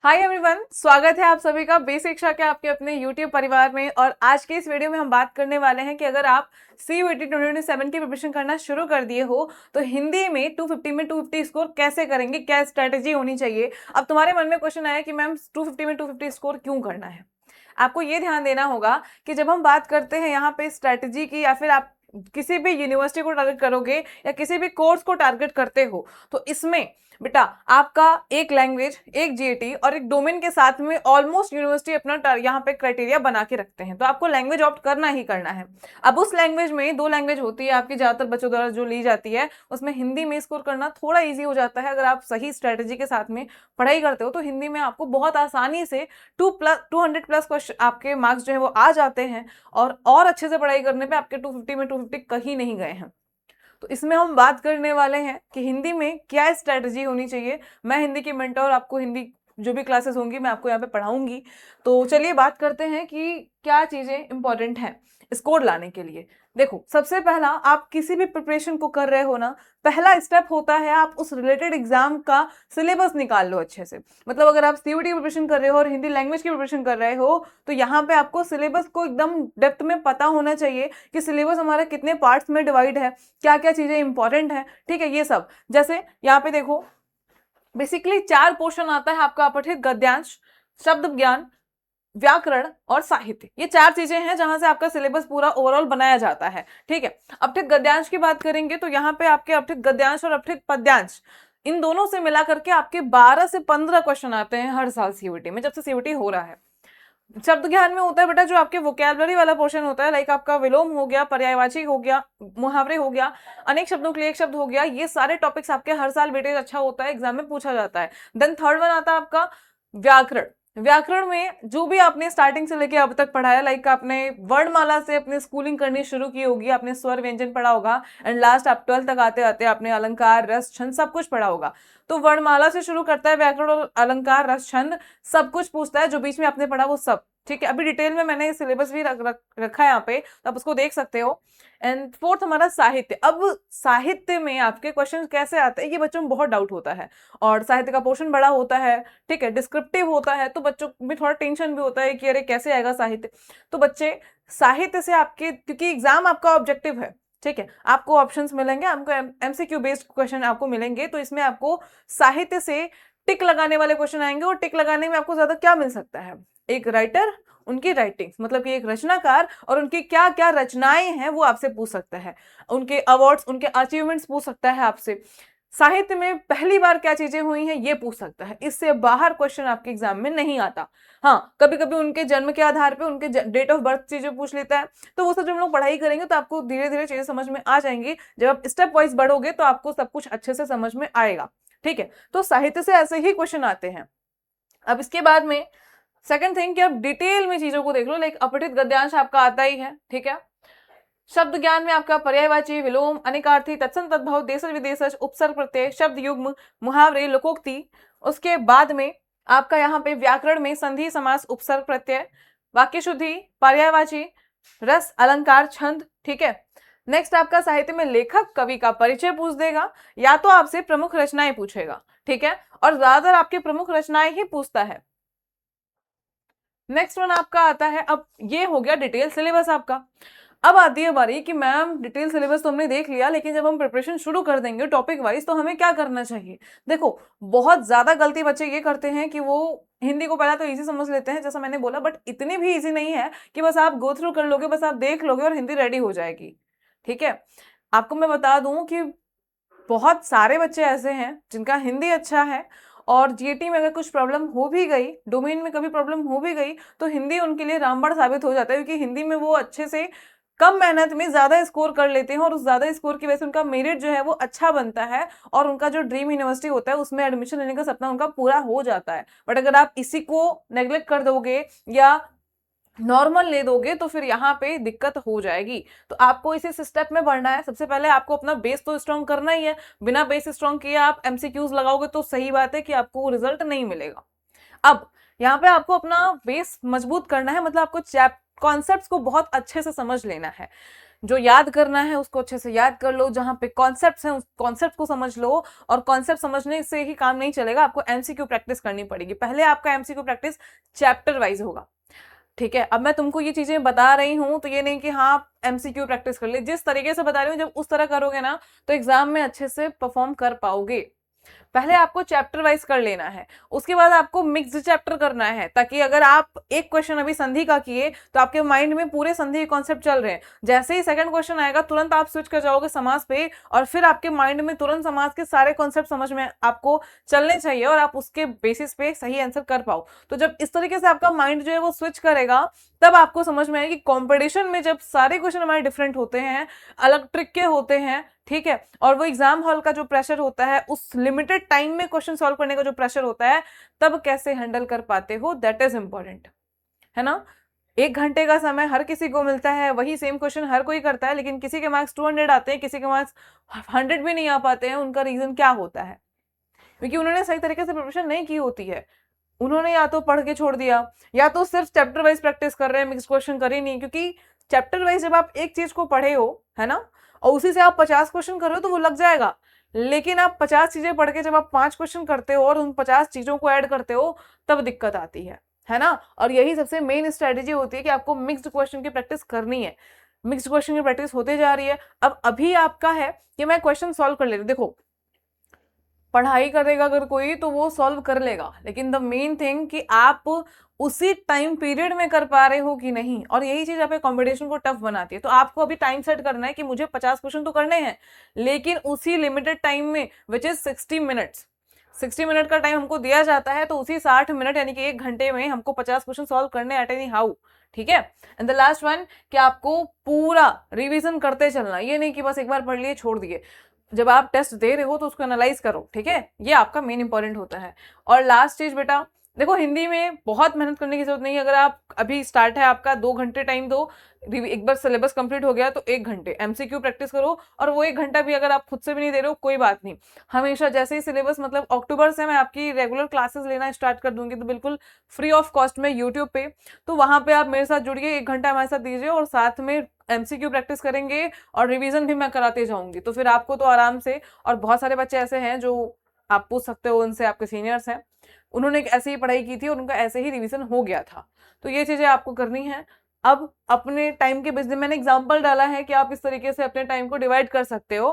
Hi everyone, स्वागत है आप सभी का बेसिक शिक्षा के आपके अपने यूट्यूब परिवार में। और आज के इस वीडियो में हम बात करने वाले हैं कि अगर आप CUET 2027 की प्रिपरेशन करना शुरू कर दिए हो तो हिंदी में 250 में 250 स्कोर कैसे करेंगे, क्या स्ट्रेटेजी होनी चाहिए। अब तुम्हारे मन में क्वेश्चन आया कि मैम 250 में 250 स्कोर क्यों करना है। आपको ये ध्यान देना होगा कि जब हम बात करते हैं यहाँ पे स्ट्रेटेजी की, या फिर आप किसी भी यूनिवर्सिटी को टारगेट करोगे या किसी भी कोर्स को टारगेट करते हो, तो इसमें बेटा आपका एक लैंग्वेज, एक जीएटी और एक डोमेन के साथ में ऑलमोस्ट यूनिवर्सिटी अपना यहाँ पे क्राइटेरिया बना के रखते हैं, तो आपको लैंग्वेज ऑप्ट करना ही करना है। अब उस लैंग्वेज में दो लैंग्वेज होती है आपकी, ज्यादातर बच्चों द्वारा जो ली जाती है, उसमें हिंदी में स्कोर करना थोड़ा ईजी हो जाता है। अगर आप सही स्ट्रेटेजी के साथ में पढ़ाई करते हो तो हिंदी में आपको बहुत आसानी से 200 प्लस क्वेश्चन आपके मार्क्स जो है वो आ जाते हैं, और अच्छे से पढ़ाई करने पे आपके 250 में 250 कहीं नहीं गए हैं। तो इसमें हम बात करने वाले हैं कि हिंदी में क्या स्ट्रेटजी होनी चाहिए। मैं हिंदी की मेंटर, आपको हिंदी जो भी क्लासेस होंगी मैं आपको यहाँ पे पढ़ाऊंगी। तो चलिए बात करते हैं कि क्या चीजें इंपॉर्टेंट हैं स्कोर लाने के लिए। देखो, सबसे पहला, आप किसी भी प्रिपरेशन को कर रहे हो ना, पहला स्टेप होता है आप उस रिलेटेड एग्जाम का सिलेबस निकाल लो अच्छे से। मतलब अगर आप CUET की प्रिपरेशन कर रहे हो और हिंदी लैंग्वेज की प्रिपरेशन कर रहे हो तो यहाँ पे आपको सिलेबस को एकदम डेप्थ में पता होना चाहिए कि सिलेबस हमारा कितने पार्ट्स में डिवाइड है, क्या क्या चीजें इंपॉर्टेंट है। ठीक है, ये सब जैसे यहाँ पे देखो, बेसिकली 4 पोर्शन आता है आपका अपठित गद्यांश, शब्द ज्ञान, व्याकरण और साहित्य। ये 4 चीजें हैं जहां से आपका सिलेबस पूरा ओवरऑल बनाया जाता है। ठीक है, अपठित गद्यांश की बात करेंगे तो यहाँ पे आपके अपठित गद्यांश और अपठित पद्यांश, इन दोनों से मिला करके आपके 12 से 15 क्वेश्चन आते हैं हर साल CUET में, जब से CUET हो रहा है। शब्द ज्ञान में होता है बेटा जो आपके वोकैबुलरी वाला पोर्शन होता है, लाइक आपका विलोम हो गया, पर्यायवाची हो गया, मुहावरे हो गया, अनेक शब्दों के लिए एक शब्द हो गया। ये सारे टॉपिक्स आपके हर साल वेटेज अच्छा होता है, एग्जाम में पूछा जाता है। देन थर्ड वन आता है आपका व्याकरण। व्याकरण में जो भी आपने स्टार्टिंग से लेके अब तक पढ़ा है, लाइक आपने वर्णमाला से अपनी स्कूलिंग करनी शुरू की होगी, आपने स्वर व्यंजन पढ़ा होगा, एंड लास्ट आप 12th तक आते आते आपने अलंकार, रस, छंद सब कुछ पढ़ा होगा। तो वर्णमाला से शुरू करता है व्याकरण, और अलंकार, रस, छंद सब कुछ पूछता है, जो बीच में आपने पढ़ा वो सब। ठीक है, अभी डिटेल में मैंने सिलेबस भी रखा है यहाँ पे, तो आप उसको देख सकते हो। एंड फोर्थ हमारा साहित्य। अब साहित्य में आपके क्वेश्चन कैसे आते हैं ये बच्चों में बहुत डाउट होता है, और साहित्य का पोर्शन बड़ा होता है। ठीक है, डिस्क्रिप्टिव होता है, तो बच्चों में थोड़ा टेंशन भी होता है कि अरे कैसे आएगा साहित्य। तो बच्चे साहित्य से आपके, क्योंकि एग्जाम आपका ऑब्जेक्टिव है, ठीक है, आपको ऑप्शंस मिलेंगे, आपको MCQ बेस्ड क्वेश्चन आपको मिलेंगे, तो इसमें आपको साहित्य से टिक लगाने वाले क्वेश्चन आएंगे। और टिक लगाने में आपको ज्यादा क्या मिल सकता है, एक राइटर, उनकी राइटिंग्स, मतलब कि एक रचनाकार और उनकी क्या क्या रचनाएं हैं वो आपसे पूछ सकता है, उनके अवार्ड्स, उनके अचीवमेंट्स पूछ सकता है आपसे। साहित्य में पहली बार क्या चीजें हुई हैं ये पूछ सकता है, इससे बाहर क्वेश्चन आपके एग्जाम में नहीं आता। हाँ, कभी कभी उनके जन्म के आधार पे उनके डेट ऑफ बर्थ चीजें पूछ लेता है, तो वो सब जब हम लोग पढ़ाई करेंगे तो आपको धीरे धीरे चीजें समझ में आ जाएंगी। जब आप स्टेप वाइज बढ़ोगे तो आपको सब कुछ अच्छे से समझ में आएगा। ठीक है, तो साहित्य से ऐसे ही क्वेश्चन आते हैं। अब इसके बाद में सेकंड थिंग कि आप डिटेल में चीजों को देख लो, लाइक अपठित गद्यांश आपका आता ही है। ठीक है, शब्द ज्ञान में आपका पर्यायवाची, विलोम, अनेकार्थी, तत्सम तद्भव, देशज विदेशज, उपसर्ग प्रत्यय, शब्द युग्म, मुहावरे, लोकोक्ति। उसके बाद में आपका यहाँ पे व्याकरण में संधि, समास, उपसर्ग प्रत्यय, वाक्य शुद्धि, पर्यायवाची, रस, अलंकार, छंद। ठीक है, नेक्स्ट आपका साहित्य में लेखक कवि का परिचय पूछ देगा, या तो आपसे प्रमुख रचनाएं पूछेगा। ठीक है, और ज्यादातर आपके प्रमुख रचनाएं ही पूछता है। नेक्स्ट वन आपका आता है, अब ये हो गया डिटेल सिलेबस आपका। अब आती है बारी कि मैम डिटेल सिलेबस तो हमने देख लिया, लेकिन जब हम प्रिपरेशन शुरू कर देंगे टॉपिक वाइज तो हमें क्या करना चाहिए। देखो, बहुत ज्यादा गलती बच्चे ये करते हैं कि वो हिंदी को पहला तो इजी समझ लेते हैं, जैसा मैंने बोला, बट इतनी भी इजी नहीं है कि बस आप गो थ्रू कर लोगे, बस आप देख लोगे और हिंदी रेडी हो जाएगी। ठीक है, आपको मैं बता दूं कि बहुत सारे बच्चे ऐसे हैं जिनका हिंदी अच्छा है, और जीएटी में अगर कुछ प्रॉब्लम हो भी गई, डोमेन में कभी प्रॉब्लम हो भी गई, तो हिंदी उनके लिए रामबाण साबित हो जाता है, क्योंकि हिंदी में वो अच्छे से कम मेहनत में ज्यादा स्कोर कर लेते हैं, और उस ज्यादा स्कोर की वजह से उनका मेरिट जो है वो अच्छा बनता है, और उनका जो ड्रीम यूनिवर्सिटी होता है उसमें एडमिशन लेने का सपना उनका पूरा हो जाता है। बट अगर आप इसी को नेग्लेक्ट कर दोगे या नॉर्मल ले दोगे तो फिर यहाँ पे दिक्कत हो जाएगी। तो आपको इसी स्टेप में बढ़ना है। सबसे पहले आपको अपना बेस तो स्ट्रॉन्ग करना ही है, बिना बेस स्ट्रॉन्ग किए आप MCQs लगाओगे तो सही बात है कि आपको रिजल्ट नहीं मिलेगा। अब यहाँ पे आपको अपना बेस मजबूत करना है, मतलब आपको कॉन्सेप्ट्स को बहुत अच्छे से समझ लेना है। जो याद करना है उसको अच्छे से याद कर लो, जहां पे कॉन्सेप्ट्स हैं उस कॉन्सेप्ट को समझ लो, और कॉन्सेप्ट समझने से ही काम नहीं चलेगा, आपको एमसीक्यू प्रैक्टिस करनी पड़ेगी। पहले आपका एमसीक्यू प्रैक्टिस चैप्टर वाइज होगा, ठीक है। अब मैं तुमको ये चीजें बता रही हूं तो ये नहीं कि हाँ एमसीक्यू प्रैक्टिस कर ले, जिस तरीके से बता रही हूँ जब उस तरह करोगे ना तो एग्जाम में अच्छे से परफॉर्म कर पाओगे। पहले आपको चैप्टर वाइज कर लेना है, उसके बाद आपको मिक्स्ड चैप्टर करना है, ताकि अगर आप एक क्वेश्चन अभी संधि का किए तो आपके माइंड में पूरे संधि के कॉन्सेप्ट चल रहे हैं, जैसे ही सेकंड क्वेश्चन आएगा तुरंत आप स्विच कर जाओगे समास पे, और फिर आपके माइंड में तुरंत समास के सारे कॉन्सेप्ट समझ में आपको चलने चाहिए और आप उसके बेसिस पे सही आंसर कर पाओ। तो जब इस तरीके से आपका माइंड जो है वो स्विच करेगा तब आपको समझ में आएगी कॉम्पिटिशन में जब सारे क्वेश्चन हमारे डिफरेंट होते हैं, अलग ट्रिक के होते हैं, ठीक है, और वो एग्जाम हॉल का जो प्रेशर होता है, उस लिमिटेड टाइम में क्वेश्चन सॉल्व करने का जो प्रेशर होता है, तब कैसे हैंडल कर पाते हो, दैट इज इंपॉर्टेंट, है ना। 1 घंटे का समय हर किसी को मिलता है, वही सेम क्वेश्चन हर कोई करता है, लेकिन किसी के मार्क्स 200 आते हैं, किसी के मार्क्स 100 भी नहीं आ पाते हैं। उनका रीजन क्या होता है? क्योंकि उन्होंने सही तरीके से प्रिपरेशन नहीं की होती है, उन्होंने या तो पढ़ के छोड़ दिया, या तो सिर्फ चैप्टर वाइज प्रैक्टिस कर रहे हैं, मिक्स क्वेश्चन करे नहीं। क्योंकि चैप्टर वाइज जब आप एक चीज को पढ़े हो, है ना, और उसी से आप 50 क्वेश्चन कर रहे हो तो वो लग जाएगा, लेकिन आप 50 चीजें पढ़ के जब आप 5 क्वेश्चन करते हो और उन 50 चीजों को ऐड करते हो तब दिक्कत आती है ना। और यही सबसे मेन स्ट्रेटेजी होती है कि आपको मिक्स्ड क्वेश्चन की प्रैक्टिस करनी है। मिक्स्ड क्वेश्चन की प्रैक्टिस होते जा रही है। अब अभी आपका है कि मैं क्वेश्चन सॉल्व कर ले रही हूँ। देखो, पढ़ाई करेगा अगर कोई तो वो सॉल्व कर लेगा, लेकिन द मेन थिंग कि आप उसी टाइम पीरियड में कर पा रहे हो कि नहीं, और यही चीज आपके कॉम्पिटिशन को टफ बनाती है। तो आपको अभी टाइम सेट करना है कि मुझे 50 क्वेश्चन तो करने हैं, लेकिन उसी लिमिटेड टाइम में, विच इज 60 मिनट्स। 60 मिनट का टाइम हमको दिया जाता है, तो उसी 60 मिनट यानी कि 1 घंटे में हमको 50 क्वेश्चन सॉल्व करने एट एनी हाउ, ठीक है। एंड द लास्ट वन कि आपको पूरा रिवीजन करते चलना, ये नहीं कि बस एक बार पढ़ लिए छोड़ दिए। जब आप टेस्ट दे रहे हो तो उसको एनालाइज करो, ठीक है, ये आपका मेन इंपॉर्टेंट होता है। और लास्ट चीज बेटा, देखो हिंदी में बहुत मेहनत करने की जरूरत नहीं है। अगर आप अभी स्टार्ट है आपका, 2 घंटे टाइम दो, एक बार सिलेबस कंप्लीट हो गया तो 1 घंटे एमसीक्यू प्रैक्टिस करो, और वो 1 घंटा भी अगर आप खुद से भी नहीं दे रहे हो कोई बात नहीं। हमेशा जैसे ही सिलेबस, मतलब अक्टूबर से मैं आपकी रेगुलर क्लासेस लेना स्टार्ट कर दूंगी, तो बिल्कुल फ्री ऑफ कॉस्ट में यूट्यूब पे, तो वहां पे आप मेरे साथ जुड़िए, 1 घंटा हमारे साथ दीजिए, और साथ में एमसीक्यू प्रैक्टिस करेंगे और रिवीजन भी मैं कराते जाऊंगी। तो फिर आपको तो आराम से, और बहुत सारे बच्चे ऐसे हैं जो आप पूछ सकते हो उनसे, आपके सीनियर्स हैं, उन्होंने ऐसे ही पढ़ाई की थी और उनका ऐसे ही रिवीजन हो गया था। तो ये चीजें आपको करनी है। अब अपने टाइम के बिजनेस, मैंने एग्जांपल डाला है कि आप इस तरीके से अपने टाइम को डिवाइड कर सकते हो,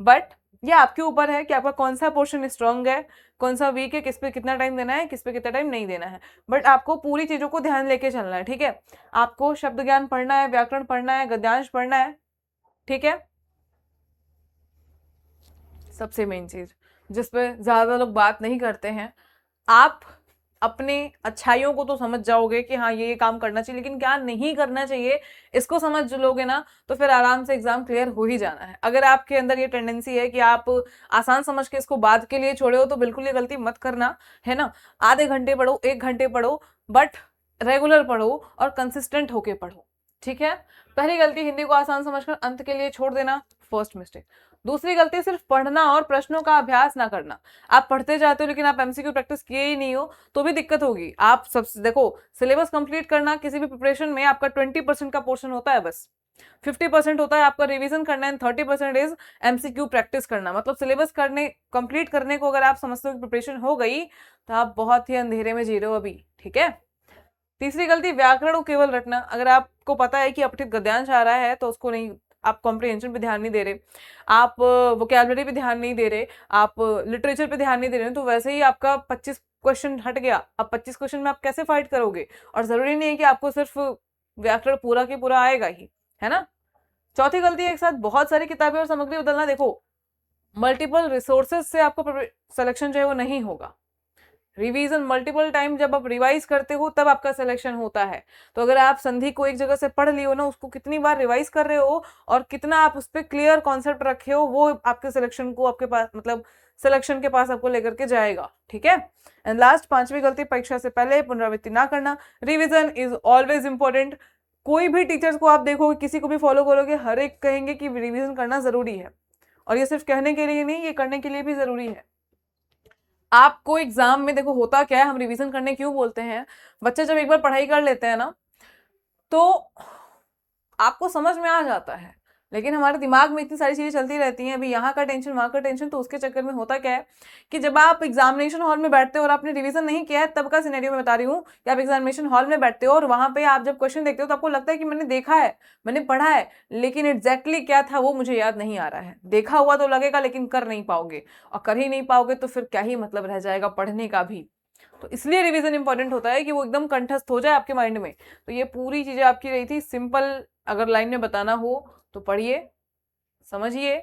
बट ये आपके ऊपर है कि आपका कौन सा पोर्शन स्ट्रांग है, कौन सा वीक है, किस पे कितना टाइम देना है, किस पे कितना टाइम नहीं देना है। बट आपको पूरी चीजों को ध्यान लेके चलना है, ठीक है। आपको शब्द ज्ञान पढ़ना है, व्याकरण पढ़ना है, गद्यांश पढ़ना है, ठीक है। सबसे मेन चीज जिसपे ज्यादा लोग बात नहीं करते हैं, आप अपने अच्छाइयों को तो समझ जाओगे कि हाँ ये काम करना चाहिए, लेकिन क्या नहीं करना चाहिए इसको समझ लोगे ना, तो फिर आराम से एग्जाम क्लियर हो ही जाना है। अगर आपके अंदर ये टेंडेंसी है कि आप आसान समझ के इसको बाद के लिए छोड़े हो, तो बिल्कुल ये गलती मत करना, है ना। आधे घंटे पढ़ो, 1 घंटे पढ़ो, बट रेगुलर पढ़ो और कंसिस्टेंट होके पढ़ो, ठीक है। पहली गलती, हिंदी को आसान समझकर अंत के लिए छोड़ देना, फर्स्ट मिस्टेक। दूसरी गलती, सिर्फ पढ़ना और प्रश्नों का अभ्यास ना करना। आप पढ़ते जाते हो लेकिन आप एमसीक्यू प्रैक्टिस किए ही नहीं हो तो भी दिक्कत होगी। आप सब देखो, सिलेबस कंप्लीट करना किसी भी प्रिपरेशन में आपका 20% का पोर्शन होता है, बस 50% होता है आपका रिवीजन करना, एंड 30% इज एमसीक्यू प्रैक्टिस करना। मतलब सिलेबस करने कंप्लीट करने को अगर आप समझते हो कि प्रिपरेशन हो गई, तो आप बहुत ही अंधेरे में जी रहे हो अभी, ठीक है। तीसरी गलती, व्याकरण को केवल रटना। अगर आपको पता है कि अपठित गद्यांश आ रहा है तो उसको नहीं, आप कॉम्प्रिहेंशन पे ध्यान नहीं दे रहे, आप वोकैबुलरी पे ध्यान नहीं दे रहे, आप लिटरेचर पे ध्यान नहीं दे रहे, तो वैसे ही आपका 25 क्वेश्चन हट गया। अब 25 क्वेश्चन में आप कैसे फाइट करोगे? और जरूरी नहीं है कि आपको सिर्फ व्याकरण पूरा के पूरा आएगा ही, है ना। चौथी गलती, एक साथ बहुत सारी किताबें और सामग्री बदलना। देखो, मल्टीपल रिसोर्सेज से आपका सिलेक्शन जो है वो नहीं होगा। रिवीजन मल्टीपल टाइम जब आप रिवाइज करते हो तब आपका सिलेक्शन होता है। तो अगर आप संधि को एक जगह से पढ़ लियो ना, उसको कितनी बार रिवाइज कर रहे हो और कितना आप उस पर क्लियर कॉन्सेप्ट रखे हो, वो आपके सिलेक्शन को, आपके पास, मतलब सिलेक्शन के पास आपको लेकर के जाएगा, ठीक है। एंड लास्ट, पांचवी गलती, परीक्षा से पहले पुनरावृत्ति ना करना। Revision is always important. कोई भी टीचर्स को आप देखोगे, किसी को भी फॉलो करोगे, हर एक कहेंगे कि रिविजन करना जरूरी है, और ये सिर्फ कहने के लिए नहीं, ये करने के लिए भी जरूरी है। आपको एग्जाम में, देखो होता क्या है, हम रिवीजन करने क्यों बोलते हैं, बच्चे जब एक बार पढ़ाई कर लेते हैं ना तो आपको समझ में आ जाता है, लेकिन हमारे दिमाग में इतनी सारी चीजें चलती रहती हैं, अभी यहाँ का टेंशन वहाँ का टेंशन, तो उसके चक्कर में होता क्या है कि जब आप एग्जामिनेशन हॉल में बैठते हो और आपने रिवीजन नहीं किया है, तब का सिनेरियो मैं बता रही हूँ कि आप एग्जामिनेशन हॉल में बैठते हो और वहां पे आप जब क्वेश्चन देखते हो तो आपको लगता है कि मैंने देखा है, मैंने पढ़ा है, लेकिन एग्जैक्टली क्या था वो मुझे याद नहीं आ रहा है। देखा हुआ तो लगेगा लेकिन कर नहीं पाओगे, और कर ही नहीं पाओगे तो फिर क्या ही मतलब रह जाएगा पढ़ने का भी। तो इसलिए रिवीजन इंपॉर्टेंट होता है कि वो एकदम कंठस्थ हो जाए आपके माइंड में। तो ये पूरी चीजें आपकी रही थी सिंपल। अगर लाइन में बताना हो तो पढ़िए, समझिए,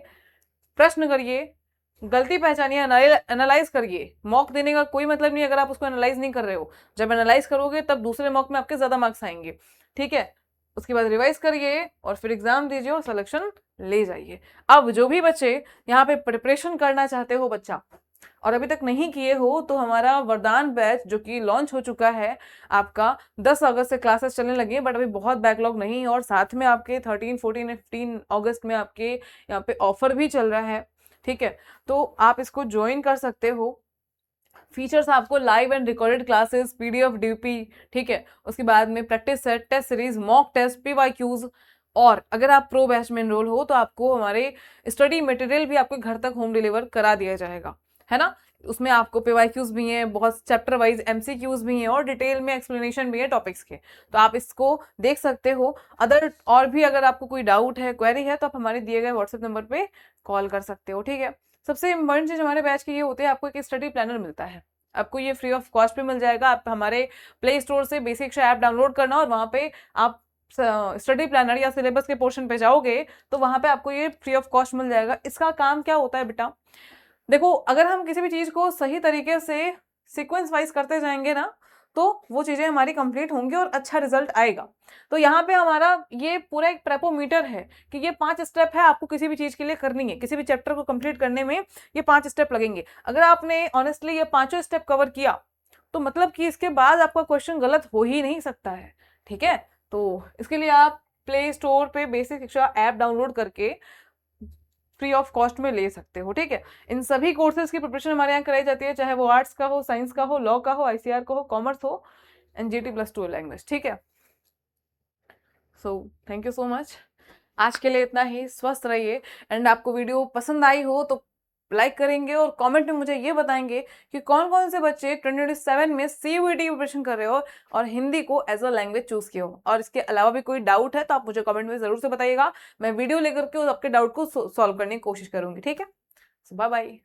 प्रश्न करिए, गलती पहचानिए, एनालाइज करिए। मॉक देने का कोई मतलब नहीं अगर आप उसको एनालाइज नहीं कर रहे हो। जब एनालाइज करोगे तब दूसरे मॉक में आपके ज्यादा मार्क्स आएंगे, ठीक है। उसके बाद रिवाइज करिए और फिर एग्जाम दीजिए और सिलेक्शन ले जाइए। अब जो भी बच्चे यहाँ पे प्रिपरेशन करना चाहते हो बच्चा, और अभी तक नहीं किए हो, तो हमारा वरदान बैच जो कि लॉन्च हो चुका है आपका, 10 अगस्त से क्लासेस चलने लगी, बट अभी बहुत बैकलॉग नहीं है। और साथ में आपके 13, 14 एंड 15 अगस्त में आपके यहाँ पे ऑफर भी चल रहा है, ठीक है। तो आप इसको ज्वाइन कर सकते हो। फीचर्स आपको live and recorded classes, PDF DP, ठीक है। उसके बाद में practice set, test series, mock test, PYQs, और अगर आप प्रो बैच में एनरोल हो तो आपको हमारे स्टडी मटेरियल भी आपके घर तक होम डिलीवर करा दिया जाएगा, है ना। उसमें आपको पीवाईक्यूज भी हैं, बहुत चैप्टर वाइज एमसीक्यूज भी हैं और डिटेल में एक्सप्लेनेशन भी है टॉपिक्स के, तो आप इसको देख सकते हो। अदर और भी अगर आपको कोई डाउट है, क्वेरी है, तो आप हमारे दिए गए व्हाट्सएप नंबर पे कॉल कर सकते हो, ठीक है। सबसे इंपॉर्टेंट चीज हमारे बैच की ये होती है, आपको एक स्टडी प्लानर मिलता है, आपको ये फ्री ऑफ कॉस्ट पे मिल जाएगा। आप हमारे प्ले स्टोर से बेसिक शिक्षा ऐप डाउनलोड करना और वहां पे आप स्टडी प्लानर या सिलेबस के पोर्शन पे जाओगे तो वहां पे आपको ये फ्री ऑफ कॉस्ट मिल जाएगा। इसका काम क्या होता है बेटा, देखो, अगर हम किसी भी चीज को सही तरीके से सीक्वेंस वाइज करते जाएंगे ना, तो वो चीजें हमारी कंप्लीट होंगी और अच्छा रिजल्ट आएगा। तो यहाँ पे हमारा ये पूरा एक प्रेपोमीटर है कि ये 5 स्टेप है आपको किसी भी चीज के लिए करनी है, किसी भी चैप्टर को कंप्लीट करने में ये 5 स्टेप लगेंगे। अगर आपने ऑनेस्टली ये 5 स्टेप कवर किया तो मतलब कि इसके बाद आपका क्वेश्चन गलत हो ही नहीं सकता है, ठीक है। तो इसके लिए आप प्ले स्टोर पे बेसिक शिक्षा ऐप डाउनलोड करके फ्री ऑफ कॉस्ट में ले सकते हो, ठीक है। इन सभी कोर्सेज की प्रिपरेशन हमारे यहाँ कराई जाती है, चाहे वो आर्ट्स का हो, साइंस का हो, लॉ का हो, आईसीआर का हो, कॉमर्स हो, एंड GT+2 लैंग्वेज, ठीक है। So thank you so much. आज के लिए इतना ही। स्वस्थ रहिए। एंड आपको वीडियो पसंद आई हो तो लाइक करेंगे और कमेंट में मुझे ये बताएंगे कि कौन कौन से बच्चे 2027 में सीयूईटी प्रिपरेशन कर रहे हो और हिंदी को एज अ लैंग्वेज चूज किए हो। और इसके अलावा भी कोई डाउट है तो आप मुझे कमेंट में जरूर से बताइएगा, मैं वीडियो लेकर के आपके डाउट को सॉल्व करने की कोशिश करूंगी, ठीक है। Bye bye.